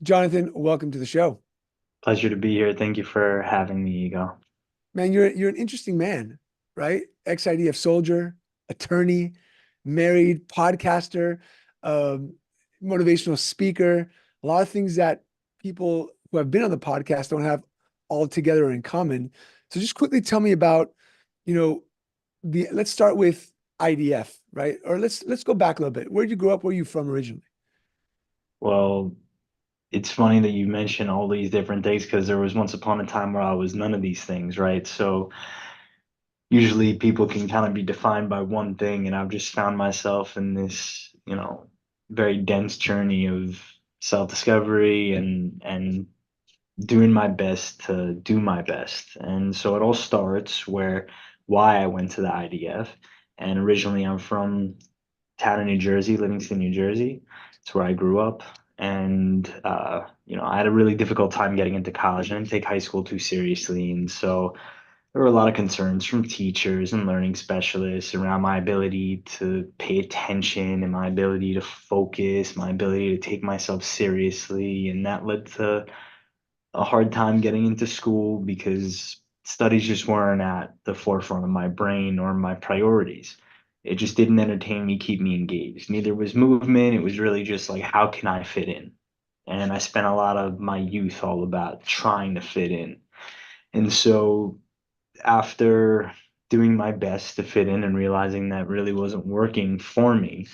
Jonathan, welcome to the show. Pleasure to be here. Thank you for having me, Ego. Man, you're an interesting man, right? Ex-IDF soldier, attorney, married, podcaster, um, motivational speaker, a lot of things that people who have been on the podcast don't have all together in common. So just quickly tell me about, you know, let's start with IDF, right? Or let's go back a little bit. Where did you grow up? Where are you from originally? Well, it's funny that you mention all these different things because there was once upon a time where I was none of these things, right? So usually people can kind of be defined by one thing, and I've just found myself in this, very dense journey of self-discovery and doing my best to do my best. And so it all starts where why I went to the IDF. And originally I'm from town in New Jersey, Livingston, New Jersey. It's where I grew up. And, I had a really difficult time getting into college. I didn't take high school too seriously. And so there were a lot of concerns from teachers and learning specialists around my ability to pay attention and my ability to focus, my ability to take myself seriously. And that led to a hard time getting into school because studies just weren't at the forefront of my brain or my priorities. It just didn't entertain me, keep me engaged. Neither was movement. It was really just like, how can I fit in? And I spent a lot of my youth all about trying to fit in. And so after doing my best to fit in and realizing that really wasn't working for me,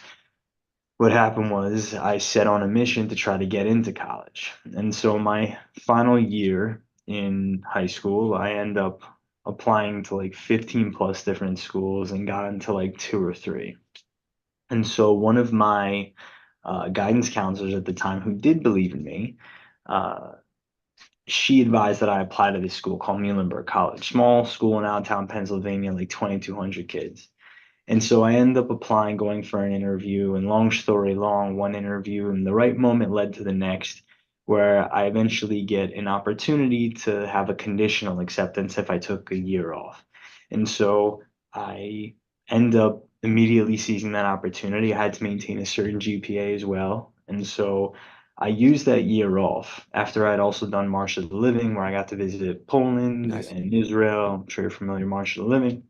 what happened was I set on a mission to try to get into college. And so my final year in high school, I end up applying to like 15 plus different schools and got into like two or three. And so one of my guidance counselors at the time who did believe in me, uh, she advised that I apply to this school called Muhlenberg College, small school in Allentown, Pennsylvania, like 2,200 kids. And so I ended up applying, going for an interview, and long story long, one interview and the right moment led to the next, where I eventually get an opportunity to have a conditional acceptance if I took a year off. And so I end up immediately seizing that opportunity. I had to maintain a certain GPA as well. And so I used that year off after I'd also done March of the Living, where I got to visit Poland Nice. and Israel. I'm sure you're familiar with March of the Living,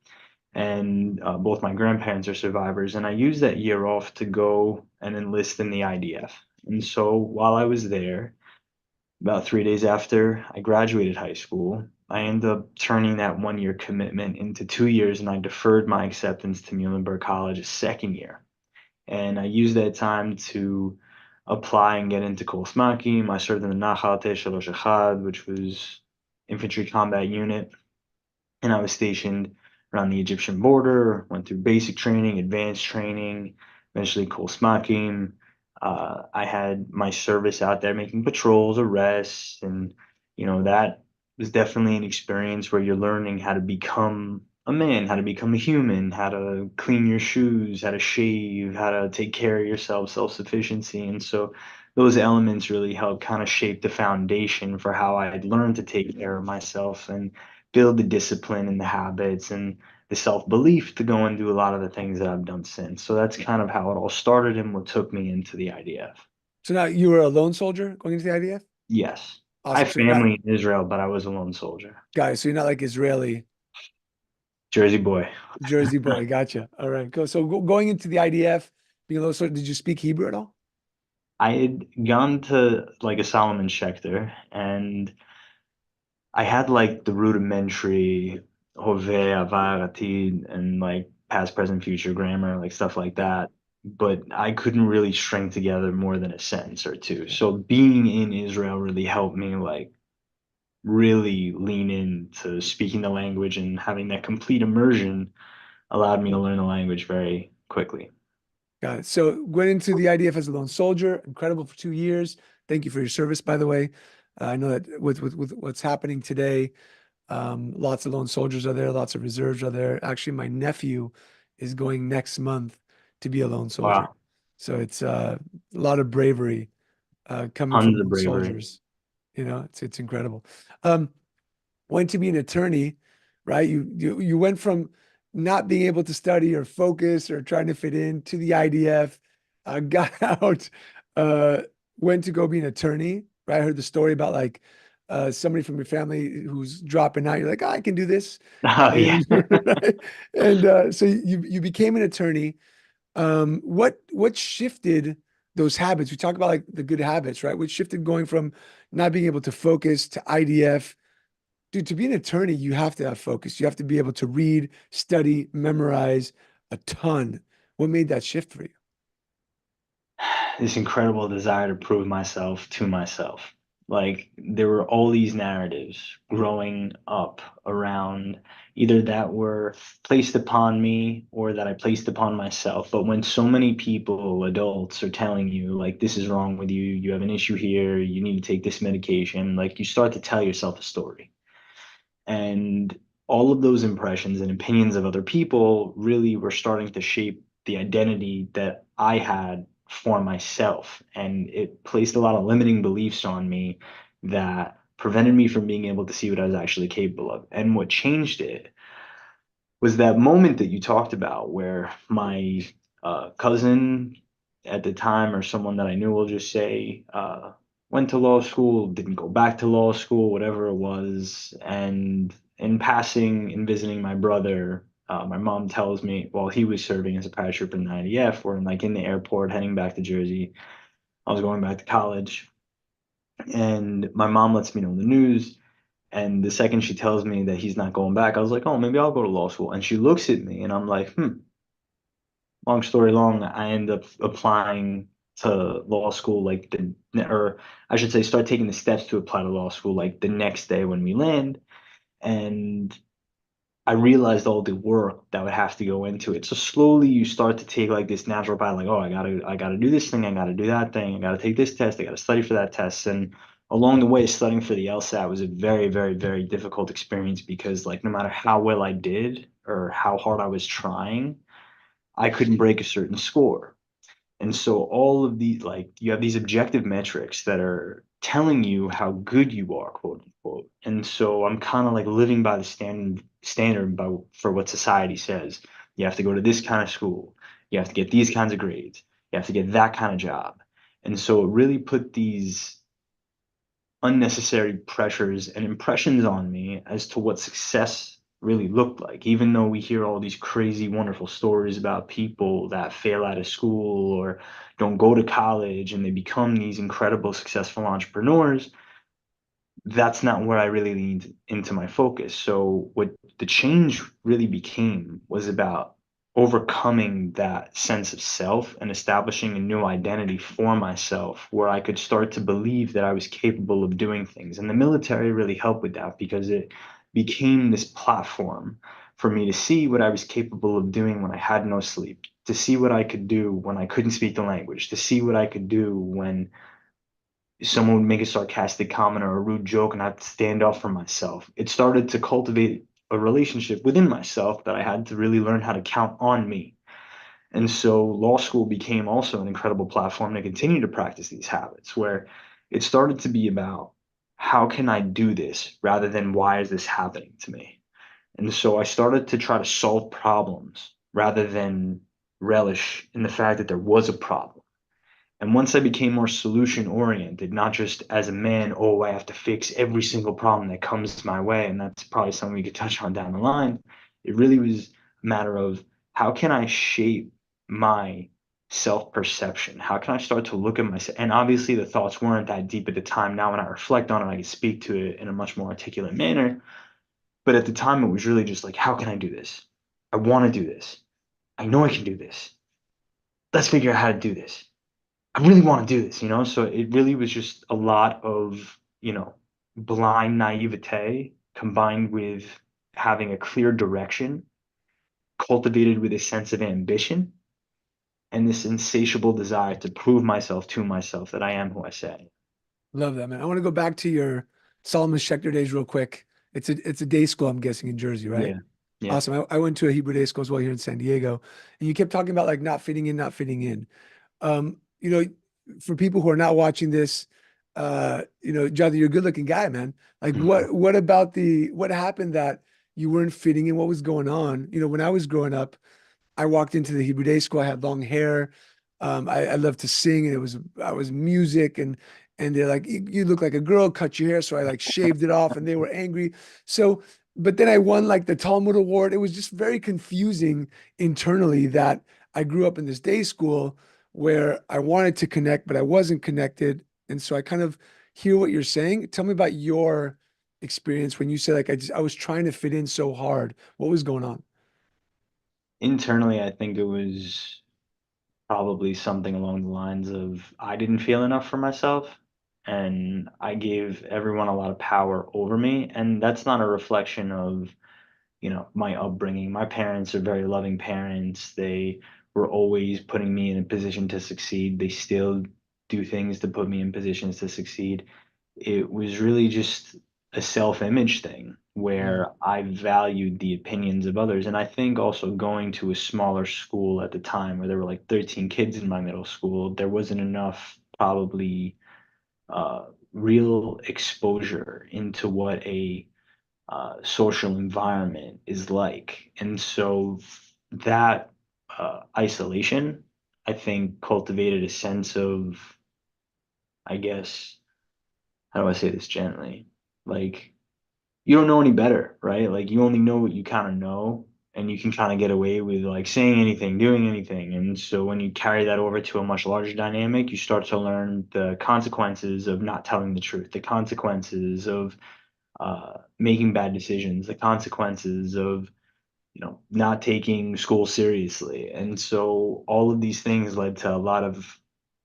and both my grandparents are survivors. And I used that year off to go and enlist in the IDF. And so while I was there, about 3 days after I graduated high school, I ended up turning that 1 year commitment into 2 years, and I deferred my acceptance to Muhlenberg College a second year. And I used that time to apply and get into Kol Smakim. I served in the Nachal Shalosh Echad, which was infantry combat unit, and I was stationed around the Egyptian border, went through basic training, advanced training, eventually Kol Smakim. I had my service out there making patrols, arrests, and that was definitely an experience where you're learning how to become a man, how to become a human, how to clean your shoes, how to shave, how to take care of yourself, self-sufficiency. And so those elements really helped kind of shape the foundation for how I had learned to take care of myself and build the discipline and the habits and the self-belief to go and do a lot of the things that I've done since. So that's kind of how it all started and what took me into the IDF. So now you were a lone soldier going into the IDF? Yes. I Awesome. have So you're not, family in Israel, but I was a lone soldier. guys, so you're not like Israeli Jersey boy. Jersey boy. Gotcha. All right, cool. So going into the IDF, being a little sort, did you speak Hebrew at all? I had gone to like a Solomon Schechter, and I had like the rudimentary Hoveh, Avar, Atid, and like past, present, future grammar, like stuff like Yeah, that. But I couldn't really string together more than a sentence or two. yeah. So being in Israel really helped me like really lean into speaking the language, and having that complete immersion allowed me to learn the language very quickly. Got it. So went into the IDF as a lone soldier, incredible for 2 years. Thank you for your service, by the way. I know that with what's happening today, lots of lone soldiers are there, lots of reserves are there. Actually, my nephew is going next month to be a lone soldier. Wow. So it's a lot of bravery coming from Tons of lone bravery. soldiers. It's incredible. Um, Went to be an attorney, right? You went from not being able to study or focus or trying to fit in to the IDF, got out, uh, went to go be an attorney, right? I heard the story about like somebody from your family who's dropping out. You're like, oh, I can do this. Oh yeah. And right? And so you became an attorney. What shifted those habits? We talk about like the good habits, right? What shifted going from not being able to focus to IDF? Dude, to be an attorney, you have to have focus. You have to be able to read, study, memorize a ton. What made that shift for you? This incredible desire to prove myself to myself. Like there were all these narratives growing up around either that were placed upon me or that I placed upon myself. But when so many people, adults, are telling you, like, this is wrong with you, you have an issue here, you need to take this medication, like you start to tell yourself a story. And all of those impressions and opinions of other people really were starting to shape the identity that I had for myself. And it placed a lot of limiting beliefs on me that prevented me from being able to see what I was actually capable of. And what changed it was that moment that you talked about where my cousin at the time, or someone that I knew, will just say, went to law school, didn't go back to law school, whatever it was. And in passing and visiting my brother, my mom tells me, while he was serving as a paratrooper in the IDF, we're like in the airport heading back to Jersey. I was going back to college, and my mom lets me know the news. And the second she tells me that he's not going back, I was like, oh, maybe I'll go to law school. And she looks at me, and I'm like, long story long, I end up applying to law school like or I should say, start taking the steps to apply to law school like the next day when we land. And I realized all the work that would have to go into it. So slowly you start to take like this natural path, like, oh, I gotta do this thing, I gotta do that thing, I gotta take this test, I gotta study for that test. And along the way, studying for the LSAT was a very, very, very difficult experience because like no matter how well I did or how hard I was trying, I couldn't break a certain score. And so all of these, like, you have these objective metrics that are telling you how good you are, quote unquote. And so I'm kind of like living by the standard by for what society says. You have to go to this kind of school. You have to get these kinds of grades. You have to get that kind of job. And so it really put these unnecessary pressures and impressions on me as to what success really looked like. Even though we hear all these crazy, wonderful stories about people that fail out of school or don't go to college and they become these incredible, successful entrepreneurs, that's not where I really leaned into my focus. So what the change really became was about overcoming that sense of self and establishing a new identity for myself where I could start to believe that I was capable of doing things. And the military really helped with that because it became this platform for me to see what I was capable of doing when I had no sleep, to see what I could do when I couldn't speak the language, to see what I could do when someone would make a sarcastic comment or a rude joke and I'd stand up for myself. It started to cultivate a relationship within myself that I had to really learn how to count on me. And so law school became also an incredible platform to continue to practice these habits where it started to be about how can I do this rather than why is this happening to me? And so I started to try to solve problems rather than relish in the fact that there was a problem. And once I became more solution oriented, not just as a man, oh, I have to fix every single problem that comes my way, and that's probably something we could touch on down the line. It really was a matter of how can I shape my self perception? How can I start to look at myself? And obviously, the thoughts weren't that deep at the time. Now, when I reflect on it, I can speak to it in a much more articulate manner. But at the time, it was really just like, how can I do this? I want to do this. I know I can do this. Let's figure out how to do this. I really want to do this, you know? So it really was just a lot of, blind naivete combined with having a clear direction, cultivated with a sense of ambition and this insatiable desire to prove myself to myself that I am who I say. Love that, man. I want to go back to your Solomon Schechter days real quick. It's a day school, I'm guessing, in Jersey, right? Yeah. Yeah. Awesome. I went to a Hebrew day school as well here in San Diego, and you kept talking about like not fitting in, not fitting in. You know, for people who are not watching this, Jonathan, you're a good looking guy, man. Like what about what happened that you weren't fitting in? What was going on? When I was growing up, I walked into the Hebrew day school. I had long hair. I loved to sing, and I was music, and they're like, you look like a girl, cut your hair. So I like shaved it off and they were angry. So, but then I won like the Talmud Award. It was just very confusing internally that I grew up in this day school where I wanted to connect, but I wasn't connected. And so I kind of hear what you're saying. Tell me about your experience when you said like I was trying to fit in so hard. What was going on? Internally, I think it was probably something along the lines of I didn't feel enough for myself and I gave everyone a lot of power over me. And that's not a reflection of, my upbringing. My parents are very loving parents. They were always putting me in a position to succeed. They still do things to put me in positions to succeed. It was really just a self-image thing Mm, where I valued the opinions of others. And I think also going to a smaller school at the time where there were like 13 kids in my middle school, there wasn't enough probably real exposure into what a social environment is like. And so that isolation, I think, cultivated a sense of, I guess, how do I say this gently? Like, you don't know any better, right? Like, you only know what you kind of know, and you can kind of get away with like saying anything, doing anything. And so when you carry that over to a much larger dynamic, you start to learn the consequences of not telling the truth, the consequences of making bad decisions, the consequences of not taking school seriously. And so all of these things led to a lot of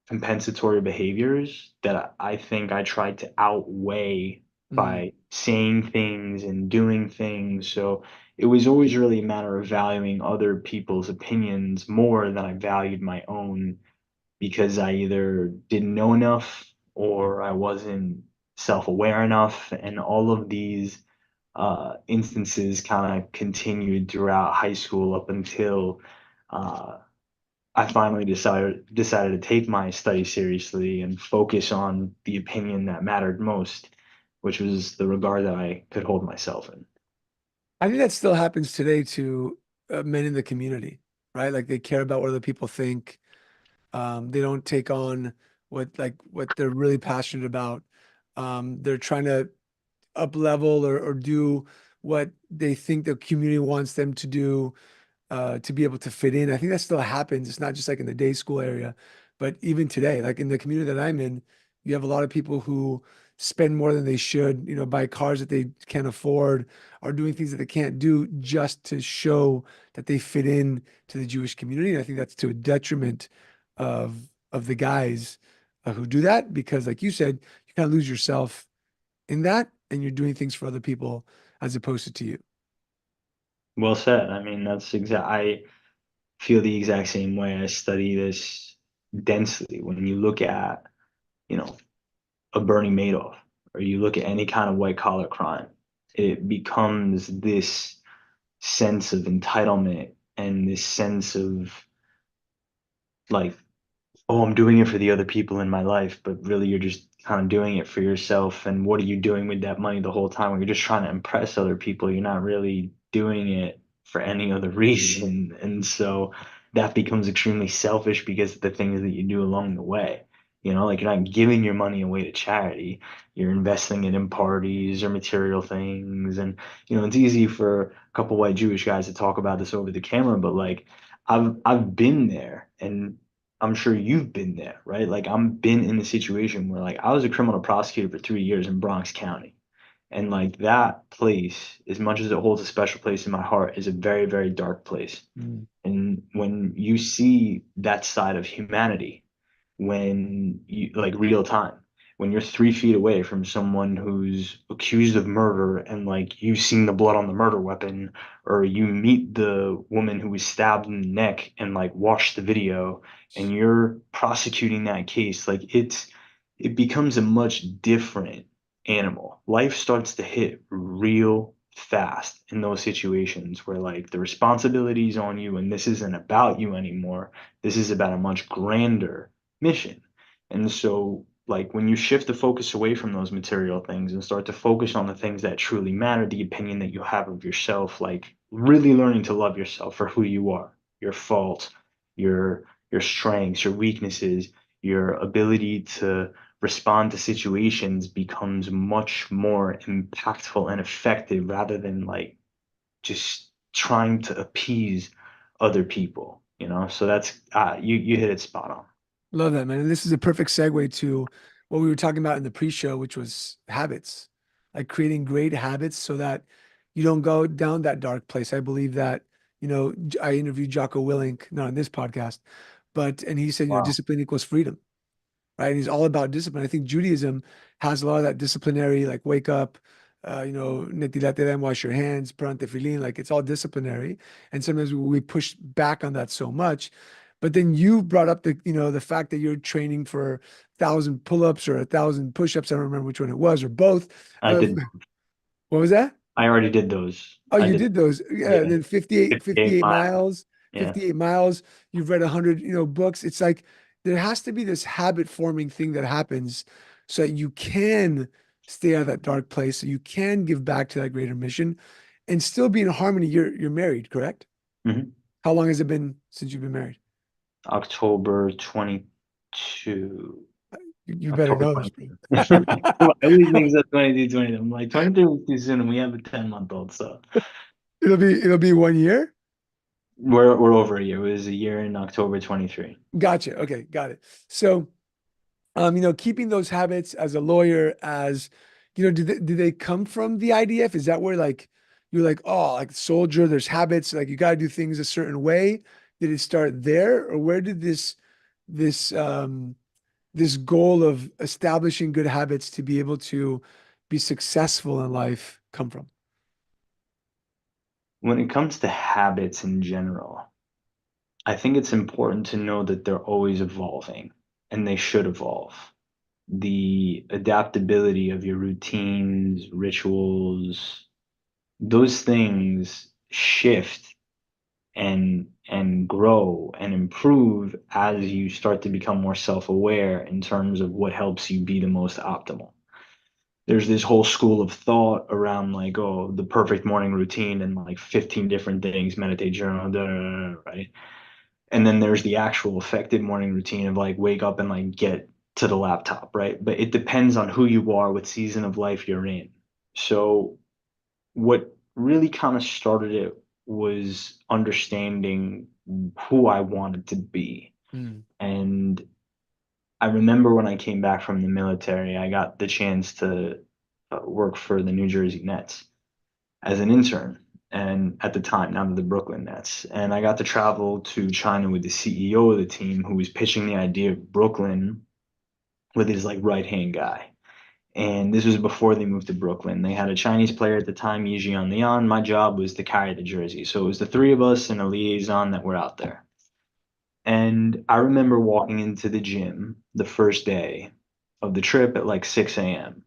compensatory behaviors that I think I tried to outweigh mm, by saying things and doing things. So it was always really a matter of valuing other people's opinions more than I valued my own because I either didn't know enough or I wasn't self-aware enough. And all of these instances kind of continued throughout high school up until uh, I finally decided to take my studies seriously and focus on the opinion that mattered most, which was the regard that I could hold myself in. I think that still happens today to men in the community, right? Like they care about what other people think. They don't take on what they're really passionate about. They're trying to up level or do what they think the community wants them to be able to fit in. I think that still happens. It's not just like in the day school area, but even today, like in the community that I'm in, you have a lot of people who spend more than they should, buy cars that they can't afford, are doing things that they can't do just to show that they fit in to the Jewish community. And I think that's to a detriment of of the guys who do that because, like you said, you kind of lose yourself in that, and you're doing things for other people as opposed to you. Well said. I mean, I feel the exact same way. I study this densely. When you look at, you know, a Bernie Madoff or you look at any kind of white collar crime, it becomes this sense of entitlement and this sense of like, oh, I'm doing it for the other people in my life, but really you're just kind of doing it for yourself. And what are you doing with that money the whole time? When you're just trying to impress other people, you're not really doing it for any other reason. And so that becomes extremely selfish because of the things that you do along the way. Like you're not giving your money away to charity. You're investing it in parties or material things. And, it's easy for a couple white Jewish guys to talk about this over the camera, but like I've been there and I'm sure you've been there, right? Like I'm been in the situation where like I was a criminal prosecutor for 3 years in Bronx County. And like that place, as much as it holds a special place in my heart, is a very, very dark place. Mm. And when you see that side of humanity, when you like real time, when you're 3 feet away from someone who's accused of murder and like you've seen the blood on the murder weapon, or you meet the woman who was stabbed in the neck and like watch the video and you're prosecuting that case, like it becomes a much different animal. Life starts to hit real fast in those situations where like the responsibility is on you and this isn't about you anymore. This is about a much grander mission. And so, like, when you shift the focus away from those material things and start to focus on the things that truly matter, the opinion that you have of yourself, like really learning to love yourself for who you are, your faults, your strengths, your weaknesses, your ability to respond to situations becomes much more impactful and effective rather than like just trying to appease other people, you know? So that's you hit it spot on. Love that, man. And this is a perfect segue to what we were talking about in the pre-show, which was habits, like creating great habits so that you don't go down that dark place. I believe that, I interviewed Jocko Willink, not on this podcast, and he said, Wow. discipline equals freedom, right? And he's all about discipline. I think Judaism has a lot of that disciplinary, like wake up, netilat yadayim, wash your hands, put on tefillin, like it's all disciplinary. And sometimes we push back on that so much. But then you brought up the fact that you're training for 1,000 pull-ups or 1,000 push-ups. I don't remember which one it was, or both. I Uh, did. what was that? I already did those. Oh, I you did. did those. Yeah. And Yeah. then 58, 58 58 miles. miles, Yeah. 58 miles. You've read 100, books. It's like there has to be this habit forming thing that happens so that you can stay out of that dark place, so you can give back to that greater mission and still be in harmony. You're married, correct? Hmm. How long has it been since you've been married? October 22. You better October know this, bro. 22. I always think it's 22, 20. I'm like 23 was too soon and we have a 10-month-old, so It'll be 1 year. we're over a year. It was a year in October 23. Gotcha. Okay, got it. So, keeping those habits as a lawyer, do they come from the IDF? Is that where like you're like, oh, like soldier, there's habits, like you got to do things a certain way? Did it start there, or where did this this goal of establishing good habits to be able to be successful in life come from? When it comes to habits in general, I think it's important to know that they're always evolving and they should evolve. The adaptability of your routines, rituals, those things shift and grow and improve as you start to become more self-aware in terms of what helps you be the most optimal. There's this whole school of thought around like, oh, the perfect morning routine and like 15 different things, meditate, journal, da, da, da, da, right? And then there's the actual effective morning routine of like wake up and like get to the laptop, right? But it depends on who you are, what season of life you're in. So what really kind of started it was understanding who I wanted to be. Mm, And I remember when I came back from the military, I got the chance to work for the New Jersey Nets as an intern. And at the time, now the Brooklyn Nets. And I got to travel to China with the CEO of the team who was pitching the idea of Brooklyn with his like right hand guy. And this was before they moved to Brooklyn. They had a Chinese player at the time, Yijian Lian. My job was to carry the jersey. So it was the three of us and a liaison that were out there. And I remember walking into the gym the first day of the trip at like 6 a.m.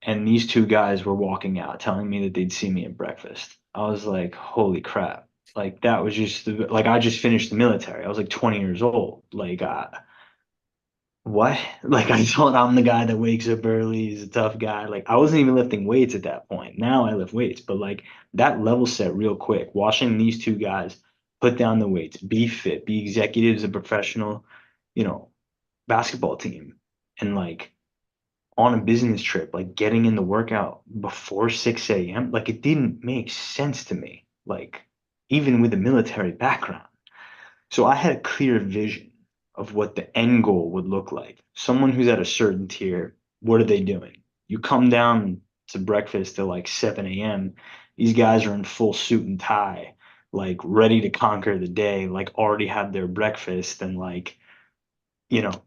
And these two guys were walking out telling me that they'd see me at breakfast. I was like, holy crap. Like that was just like I just finished the military. I was like 20 years old. Like what? Like I thought I'm the guy that wakes up early, is a tough guy. Like I wasn't even lifting weights at that point. Now I lift weights, but like that level set real quick. Watching these two guys put down the weights, be fit, be executives, a professional, you know, basketball team, and like on a business trip, like getting in the workout before 6 a.m. Like it didn't make sense to me. Like even with a military background. So I had a clear vision of what the end goal would look like. Someone who's at a certain tier, what are they doing? You come down to breakfast at like 7 a.m. These guys are in full suit and tie, like ready to conquer the day, like already had their breakfast and like,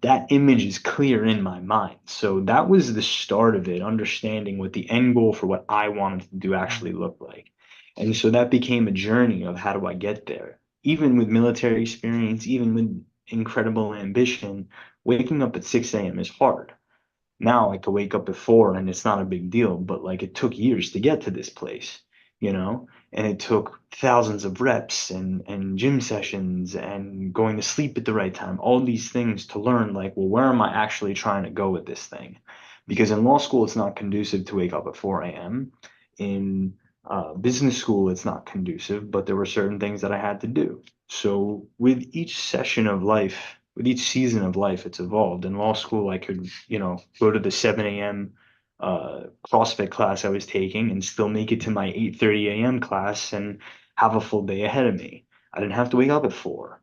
that image is clear in my mind. So that was the start of it, understanding what the end goal for what I wanted to do actually looked like. And so that became a journey of how do I get there? Even with military experience, even with incredible ambition, waking up at 6 a.m. is hard. Now I could wake up at 4 and it's not a big deal, but like it took years to get to this place, and it took thousands of reps and gym sessions and going to sleep at the right time, all these things to learn like, well, where am I actually trying to go with this thing? Because in law school, it's not conducive to wake up at 4 a.m. In business school, it's not conducive, but there were certain things that I had to do. So with each session of life, with each season of life, it's evolved. In law school, I could, go to the 7 a.m. CrossFit class I was taking and still make it to my 8:30 a.m. class and have a full day ahead of me. I didn't have to wake up at 4.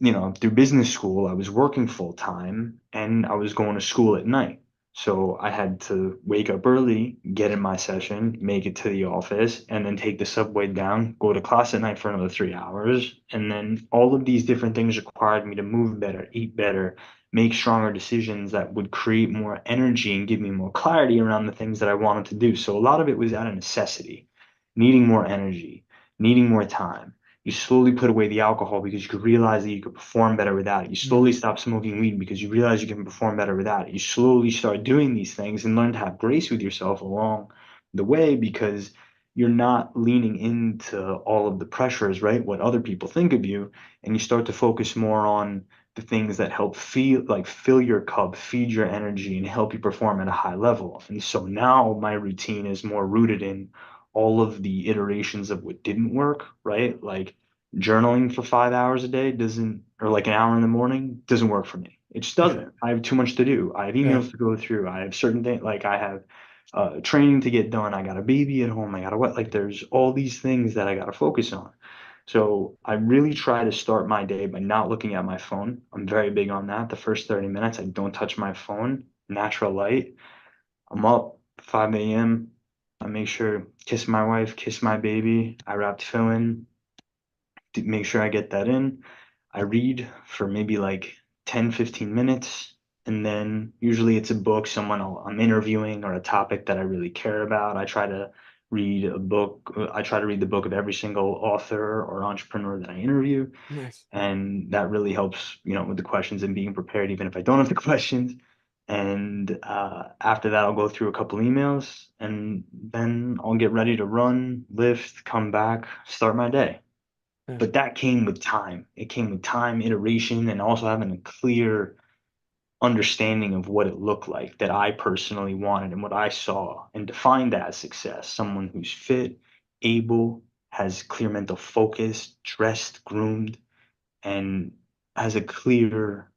Through business school, I was working full time and I was going to school at night. So I had to wake up early, get in my session, make it to the office, and then take the subway down, go to class at night for another 3 hours. And then all of these different things required me to move better, eat better, make stronger decisions that would create more energy and give me more clarity around the things that I wanted to do. So a lot of it was out of necessity, needing more energy, needing more time. You slowly put away the alcohol because you could realize that you could perform better without it. You slowly Mm. stop smoking weed because you realize you can perform better without it. You slowly start doing these things and learn to have grace with yourself along the way because you're not leaning into all of the pressures, right? What other people think of you, and you start to focus more on the things that help fill your cup, feed your energy, and help you perform at a high level. And so now my routine is more rooted in all of the iterations of what didn't work, right? Like journaling for 5 hours a day doesn't, or like an hour in the morning doesn't work for me. It just Yeah. doesn't. I have too much to do. I have Yeah. emails to go through. I have certain things, like I have training to get done. I got a baby at home. I got to what? Like there's all these things that I got to focus on. So I really try to start my day by not looking at my phone. I'm very big on that. The first 30 minutes, I don't touch my phone, natural light. I'm up 5 a.m. I make sure kiss my wife, kiss my baby. I wrap tefillin, to make sure I get that in. I read for maybe like 10, 15 minutes. And then usually it's a book, I'm interviewing or a topic that I really care about. I try to read a book. I try to read the book of every single author or entrepreneur that I interview. Nice. And that really helps, with the questions and being prepared, even if I don't have the questions. And after that, I'll go through a couple emails and then I'll get ready to run, lift, come back, start my day. Yeah. But that came with time. It came with time, iteration, and also having a clear understanding of what it looked like that I personally wanted and what I saw and defined as success. Someone who's fit, able, has clear mental focus, dressed, groomed, and has a clear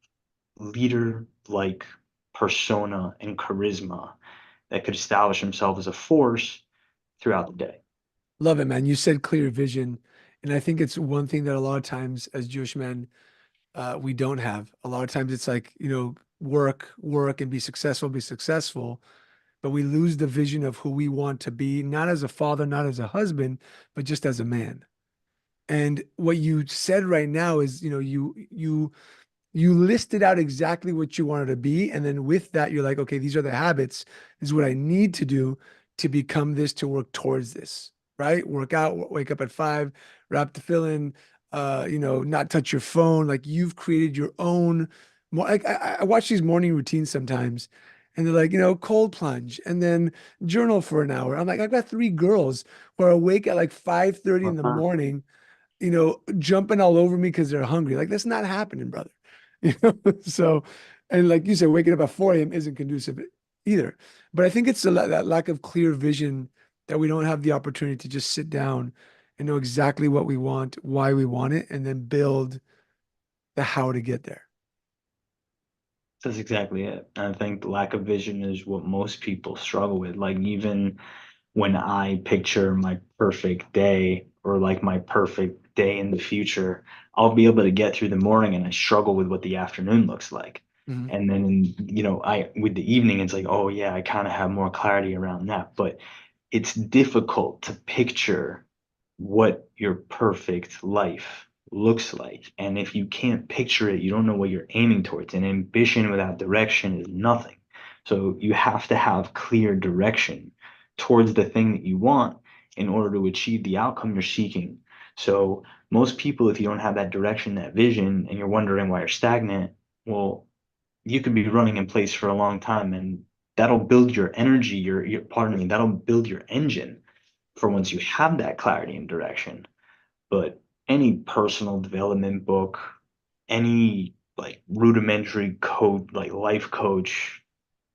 leader like persona and charisma that could establish himself as a force throughout the day. Love it, man. You said clear vision. And I think it's one thing that a lot of times as Jewish men, we don't have. A lot of times it's like, work, work and be successful. But we lose the vision of who we want to be, not as a father, not as a husband, but just as a man. And what you said right now is, you listed out exactly what you wanted to be. And then with that, you're like, okay, these are the habits. This is what I need to do to become this, to work towards this, right? Work out, wake up at 5, wrap the fill in, not touch your phone. Like you've created your own more like I watch these morning routines sometimes and they're like, cold plunge and then journal for an hour. I'm like, I've got 3 girls who are awake at like 5:30 in the Uh-huh. morning, jumping all over me because they're hungry. Like that's not happening, brother. So, and like you said, waking up at 4 a.m. isn't conducive either. But I think it's that lack of clear vision that we don't have the opportunity to just sit down and know exactly what we want, why we want it, and then build the how to get there. That's exactly it. I think lack of vision is what most people struggle with. Like even when I picture my perfect day or like my perfect day in the future, I'll be able to get through the morning and I struggle with what the afternoon looks like. Mhm. And then, I with the evening, it's like, oh yeah, I kind of have more clarity around that. But it's difficult to picture what your perfect life looks like. And if you can't picture it, you don't know what you're aiming towards. And ambition without direction is nothing. So you have to have clear direction towards the thing that you want in order to achieve the outcome you're seeking. So most people, if you don't have that direction, that vision, and you're wondering why you're stagnant, well, you could be running in place for a long time and that'll build your energy, pardon me, that'll build your engine for once you have that clarity and direction. But any personal development book, any like rudimentary code, like life coach,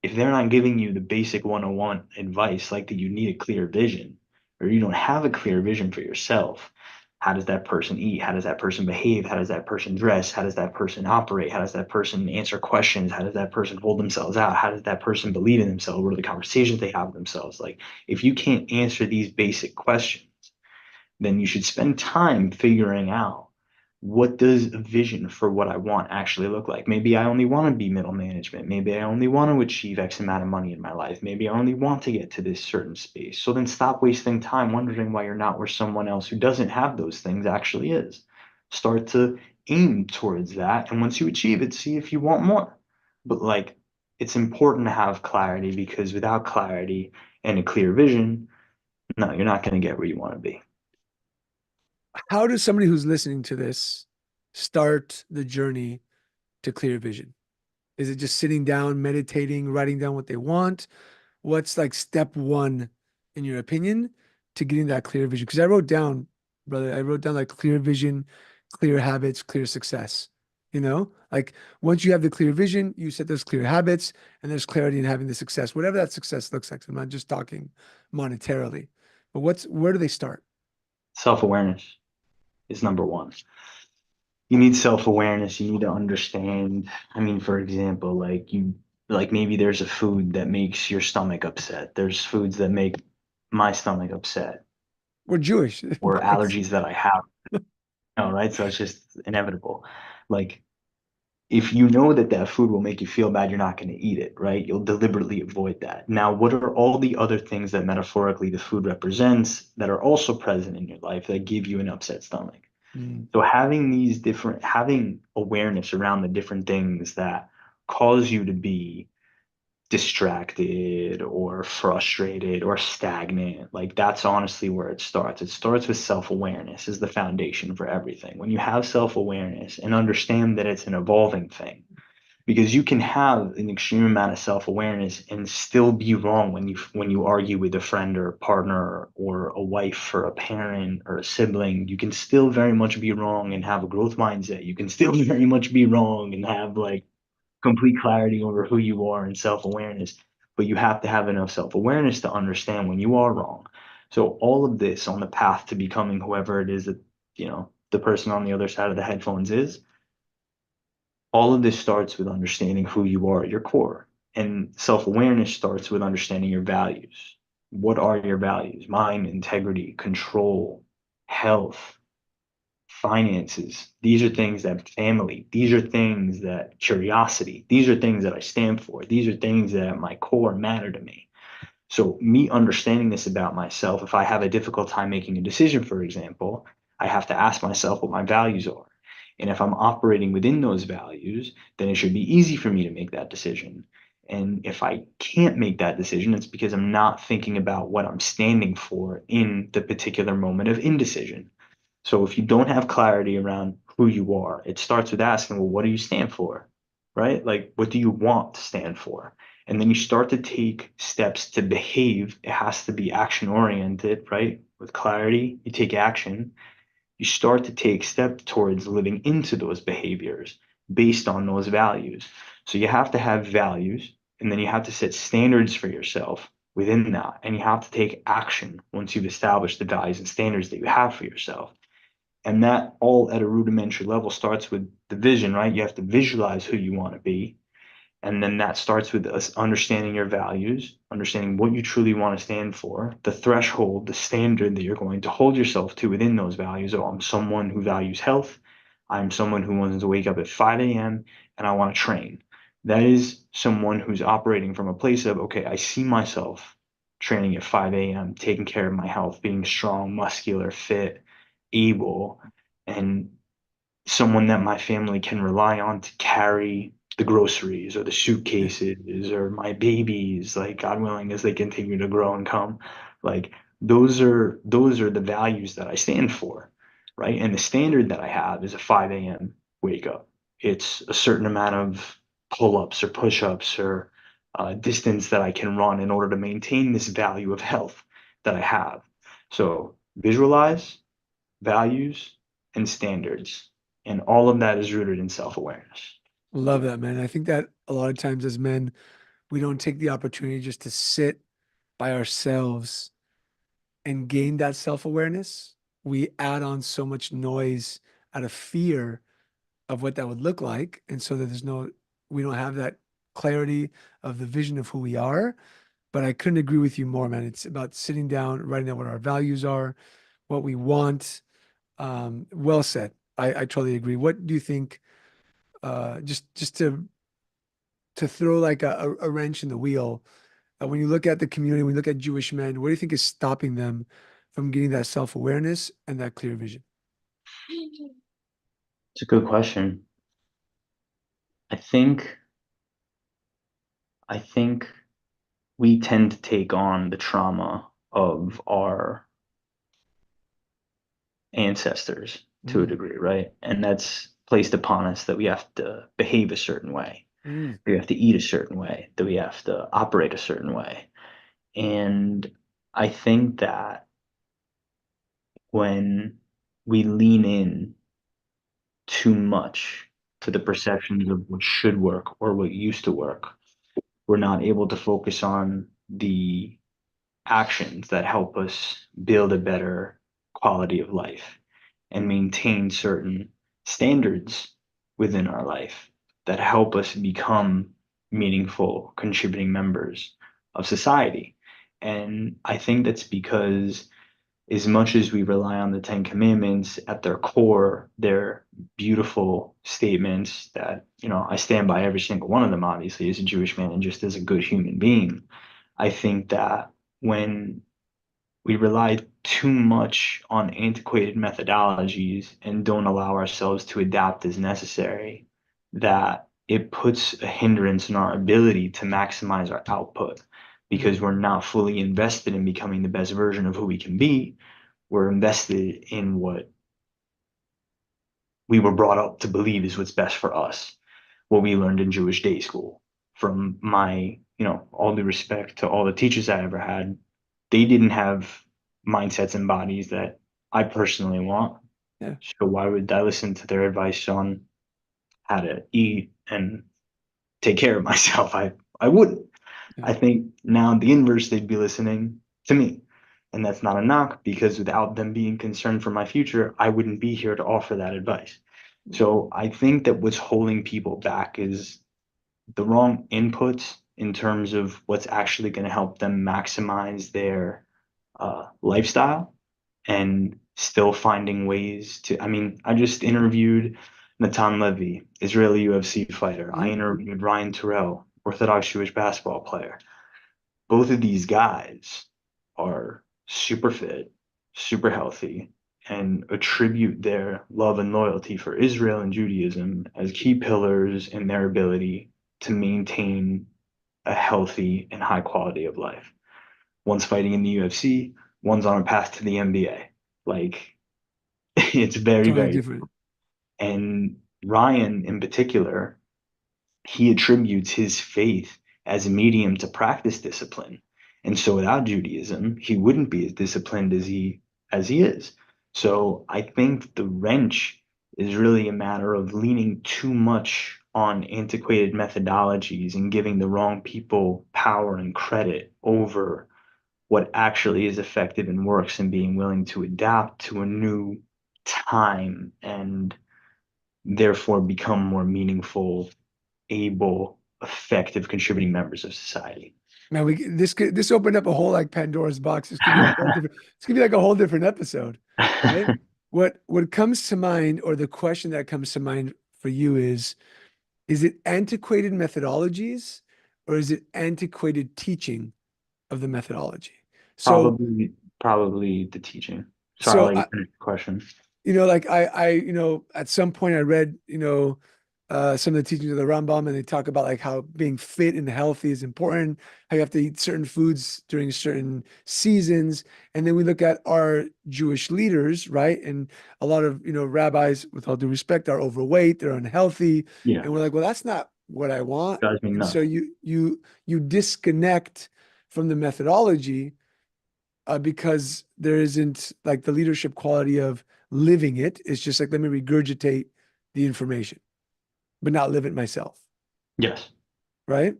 if they're not giving you the basic 101 advice, like that you need a clear vision, or you don't have a clear vision for yourself, How does that person eat? How does that person behave? How does that person dress? How does that person operate? How does that person answer questions? How does that person hold themselves out? How does that person believe in themselves? What are the conversations they have with themselves? Like, if you can't answer these basic questions, then you should spend time figuring out, what does a vision for what I want actually look like? Maybe I only want to be middle management. Maybe I only want to achieve X amount of money in my life. Maybe I only want to get to this certain space. So then stop wasting time wondering why you're not where someone else who doesn't have those things actually is. Start to aim towards that. And once you achieve it, see if you want more. But like, it's important to have clarity, because without clarity and a clear vision, no, you're not going to get where you want to be. How does somebody who's listening to this start the journey to clear vision? Is it just sitting down, meditating, writing down what they want? What's like step one, in your opinion, to getting that clear vision? Because I wrote down, brother, I wrote down like clear vision, clear habits, clear success. Like once you have the clear vision, you set those clear habits, and there's clarity in having the success, whatever that success looks like. I'm not just talking monetarily, but where do they start? Self awareness is number one. You need self-awareness. You need to understand. I mean, for example, like maybe there's a food that makes your stomach upset. There's foods that make my stomach upset, We're Jewish. or Thanks. allergies that I have. No, right? So it's just inevitable. Like, if you know that that food will make you feel bad, you're not going to eat it, right? You'll deliberately avoid that. Now, what are all the other things that metaphorically the food represents that are also present in your life that give you an upset stomach? Mm. So having awareness around the different things that cause you to be distracted or frustrated or stagnant, like that's honestly where it starts. It starts with self-awareness is the foundation for everything. When you have self-awareness and understand that it's an evolving thing, because you can have an extreme amount of self-awareness and still be wrong when you argue with a friend or a partner or a wife or a parent or a sibling. You can still very much be wrong and have a growth mindset. You can still very much be wrong and have like complete clarity over who you are and self-awareness, but you have to have enough self-awareness to understand when you are wrong. So all of this on the path to becoming whoever it is that, the person on the other side of the headphones is, all of this starts with understanding who you are at your core. And self awareness starts with understanding your values. What are your values? Mind, integrity, control, health, finances. These are things that family, these are things that curiosity, these are things that I stand for. These are things that at my core matter to me. So, me understanding this about myself, if I have a difficult time making a decision, for example, I have to ask myself what my values are. And if I'm operating within those values, then it should be easy for me to make that decision. And if I can't make that decision, it's because I'm not thinking about what I'm standing for in the particular moment of indecision. So if you don't have clarity around who you are, it starts with asking, well, what do you stand for? Right? Like, what do you want to stand for? And then you start to take steps to behave. It has to be action oriented, right? With clarity, you take action. You start to take steps towards living into those behaviors based on those values. So you have to have values, and then you have to set standards for yourself within that. And you have to take action once you've established the values and standards that you have for yourself. And that all at a rudimentary level starts with the vision, right? You have to visualize who you want to be. And then that starts with us understanding your values, understanding what you truly want to stand for, the threshold, the standard that you're going to hold yourself to within those values. Oh, I'm someone who values health. I'm someone who wants to wake up at 5 a.m. and I want to train. That is someone who's operating from a place of, okay, I see myself training at 5 a.m., taking care of my health, being strong, muscular, fit, able, and someone that my family can rely on to carry the groceries or the Yeah. suitcases or my babies, like God willing, as they continue to grow and come. Like those are the values that I stand for, right? And the standard that I have is a 5 a.m. wake up. It's a certain amount of pull-ups or push-ups or distance that I can run in order to maintain this value of health that I have. So visualize, values, and standards. And all of that is rooted in self awareness. Love that, man. I think that a lot of times as men, we don't take the opportunity just to sit by ourselves and gain that self-awareness. we add on so much noise out of fear of what that would look like. And so that we don't have that clarity of the vision of who we are. But I couldn't agree with you more, man. It's about sitting down, writing out what our values are, what we want. Well said. I totally agree. What do you think? Just to throw like a wrench in the wheel, when you look at the community, when you look at Jewish men, what do you think is stopping them from getting that self-awareness and that clear vision? It's a good question. I think I think we tend to take on the trauma of our ancestors to a Mm, degree, right? And that's placed upon us that we have to behave a certain way, mm, we have to eat a certain way, that we have to operate a certain way. And I think that when we lean in too much to the perceptions of what should work or what used to work, we're not able to focus on the actions that help us build a better quality of life and maintain certain standards within our life that help us become meaningful, contributing members of society. And I think that's because as much as we rely on the Ten Commandments, at their core, they're beautiful statements that, I stand by every single one of them, obviously, as a Jewish man and just as a good human being. I think that when we rely too much on antiquated methodologies and don't allow ourselves to adapt as necessary, that it puts a hindrance in our ability to maximize our output because mm. we're not fully invested in becoming the best version of who we can be. We're invested in what we were brought up to believe is what's best for us, what we learned in Jewish day school. From my, all due respect to all the teachers I ever had, they didn't have mindsets and bodies that I personally want. Yeah, So why would I listen to their advice on how to eat and take care of myself? I wouldn't. yeah. I think now the inverse, they'd be listening to me. And that's not a knock because without them being concerned for my future, I wouldn't be here to offer that advice. So I think that what's holding people back is the wrong inputs in terms of what's actually going to help them maximize their lifestyle and still finding ways to. I mean, I just interviewed Natan Levy, Israeli UFC fighter. I Mm. interviewed Ryan Terrell, Orthodox Jewish basketball player. Both of these guys are super fit, super healthy, and attribute their love and loyalty for Israel and Judaism as key pillars in their ability to maintain a healthy and high quality of life. One's fighting in the UFC, one's on a path to the NBA. Like, it's very, Totally very, different. and Ryan in particular, he attributes his faith as a medium to practice discipline. And so without Judaism, he wouldn't be as disciplined as he is. So I think the wrench is really a matter of leaning too much on antiquated methodologies and giving the wrong people power and credit over what actually is effective and works and being willing to adapt to a new time and therefore become more meaningful, able, effective contributing members of society. Man, this opened up a whole like Pandora's box. This could be a whole different. This could be like a whole different episode, right? What comes to mind, or the question that comes to mind for you is it antiquated methodologies, or is it antiquated teaching of the methodology? So, Probably the teaching. Sorry, I'll so let you finish the question. like at some point I read, some of the teachings of the Rambam, and they talk about like how being fit and healthy is important, how you have to eat certain foods during certain seasons. And then we look at our Jewish leaders, right? And a lot of, rabbis, with all due respect, are overweight, they're unhealthy. Yeah, And we're like, well, that's not what I want. drives me And so nuts. you disconnect from the methodology because there isn't like the leadership quality of living it. It's just like, let me regurgitate the information, but not live it myself. Yes, Right.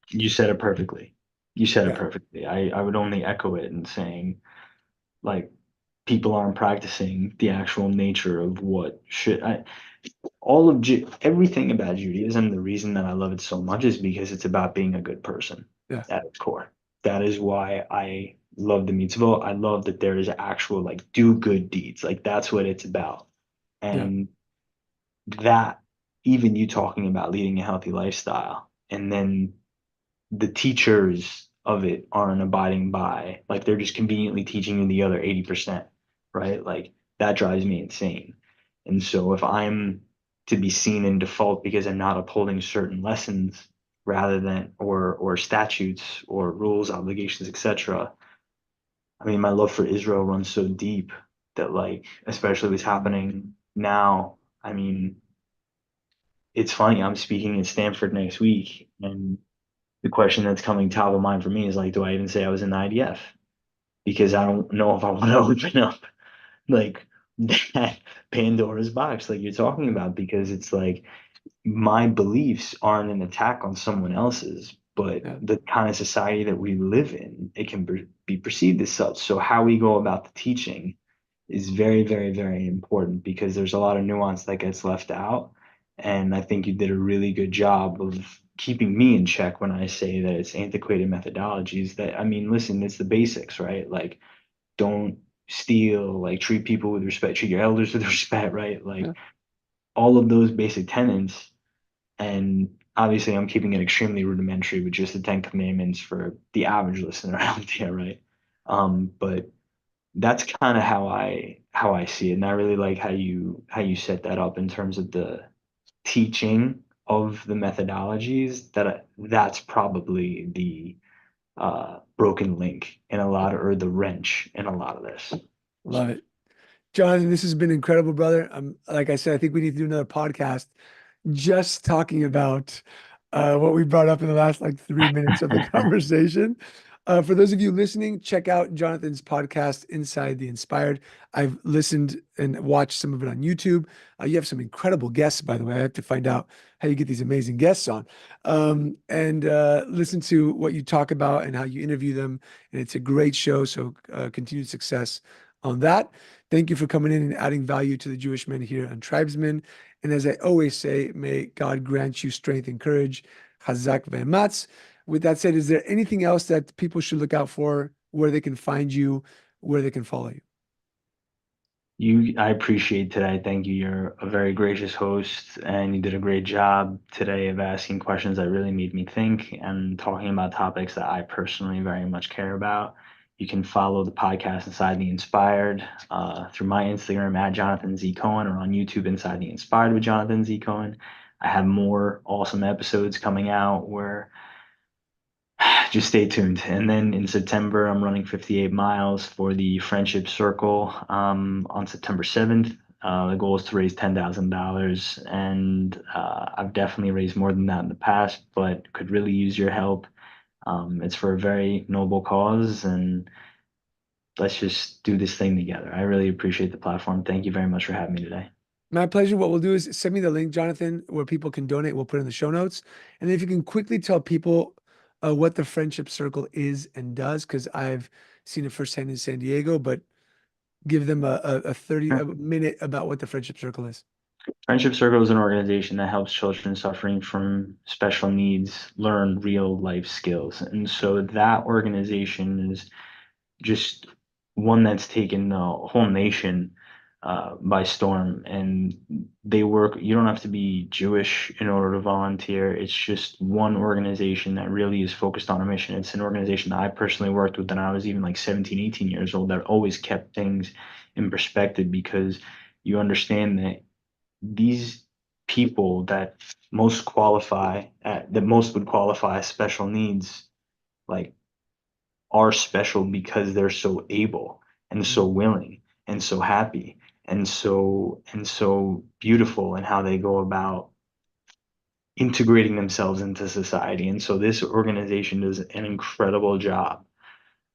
you said it perfectly. You said it Yeah. perfectly. I would only echo it in saying, like, people aren't practicing the actual nature of what should I everything about Judaism, the reason that I love it so much is because it's about being a good person Yeah. at its core. That is why I love the mitzvot. I love that there is actual like do good deeds. Like that's what it's about. Yeah. And that even you talking about leading a healthy lifestyle and then the teachers of it aren't abiding by, like they're just conveniently teaching you the other 80%, right? Like that drives me insane. And so if I'm to be seen in default because I'm not upholding certain lessons rather than or statutes or rules, obligations, etc. I mean, my love for Israel runs so deep that like, especially what's happening now, I mean, it's funny, I'm speaking at Stanford next week and the question that's coming top of mind for me is like, do I even say I was in the IDF? Because I don't know if I want to open up like that Pandora's box like you're talking about, because it's like my beliefs aren't an attack on someone else's, but Yeah. the kind of society that we live in, it can be perceived as such. So how we go about the teaching is very, very, very important because there's a lot of nuance that gets left out. And I think you did a really good job of keeping me in check when I say that it's antiquated methodologies. That, I mean, listen, it's the basics, right? Like, don't steal, like, treat people with respect, treat your elders with respect, right? Yeah. Like, all of those basic tenets. And obviously, I'm keeping it extremely rudimentary with just the Ten Commandments for the average listener out there, right? But that's kind of how I see it, and I really like how you set that up in terms of the teaching of the methodologies. That's probably the broken link in a lot of, or the wrench in a lot of this. Love it. Jonathan, this has been incredible, brother. Like I said, I think we need to do another podcast just talking about what we brought up in the last like 3 minutes of the conversation. For those of you listening, check out Jonathan's podcast, Inside the Inspired. I've listened and watched some of it on YouTube. You have some incredible guests, by the way. I have to find out how you get these amazing guests on, and listen to what you talk about and how you interview them. And it's a great show. So continued success on that. Thank you for coming in and adding value to the Jewish men here on Tribesmen. And as I always say, may God grant you strength and courage. Chazak ve'ematz. With that said, is there anything else that people should look out for, where they can find you, where they can follow you? I appreciate today. Thank you. You're a very gracious host, and you did a great job today of asking questions that really made me think and talking about topics that I personally very much care about. You can follow the podcast Inside the Inspired through my Instagram at Jonathan Z. Cohen, or on YouTube Inside the Inspired with Jonathan Z. Cohen. I have more awesome episodes coming out where just stay tuned. And then in September, I'm running 58 miles for the Friendship Circle on September 7th. The goal is to raise $10,000, and I've definitely raised more than that in the past, but could really use your help. It's for a very noble cause, and let's just do this thing together. I really appreciate the platform. Thank you very much for having me today. My pleasure. What we'll do is send me the link, Jonathan, where people can donate. We'll put it in the show notes. And then if you can quickly tell people what the Friendship Circle is and does, because I've seen it firsthand in San Diego, but give them a 30 a minute about what the Friendship Circle is. Friendship Circle is an organization that helps children suffering from special needs learn real life skills. And so that organization is just one that's taken the whole nation by storm. And they work, you don't have to be Jewish in order to volunteer. It's just one organization that really is focused on a mission. It's an organization that I personally worked with when I was even like 17, 18 years old, that always kept things in perspective, because you understand that these people that most would qualify as special needs, like, are special because they're so able and so Mhm. willing and so happy and so beautiful in how they go about integrating themselves into society. And so this organization does an incredible job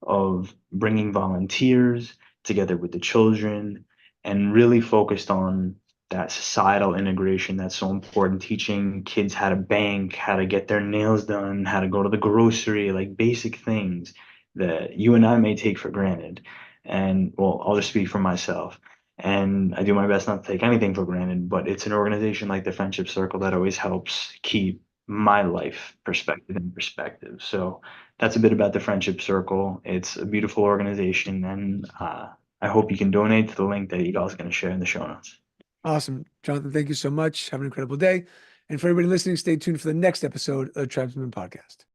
of bringing volunteers together with the children and really focused on that societal integration that's so important, teaching kids how to bank, how to get their nails done, how to go to the grocery, like basic things that you and I may take for granted. And well, I'll just speak for myself. And I do my best not to take anything for granted, but it's an organization like the Friendship Circle that always helps keep my life perspective in perspective. So that's a bit about the Friendship Circle. It's a beautiful organization, and I hope you can donate to the link that Igal is going to share in the show notes. Awesome. Jonathan, thank you so much. Have an incredible day. And for everybody listening, stay tuned for the next episode of the Tribesmen Podcast.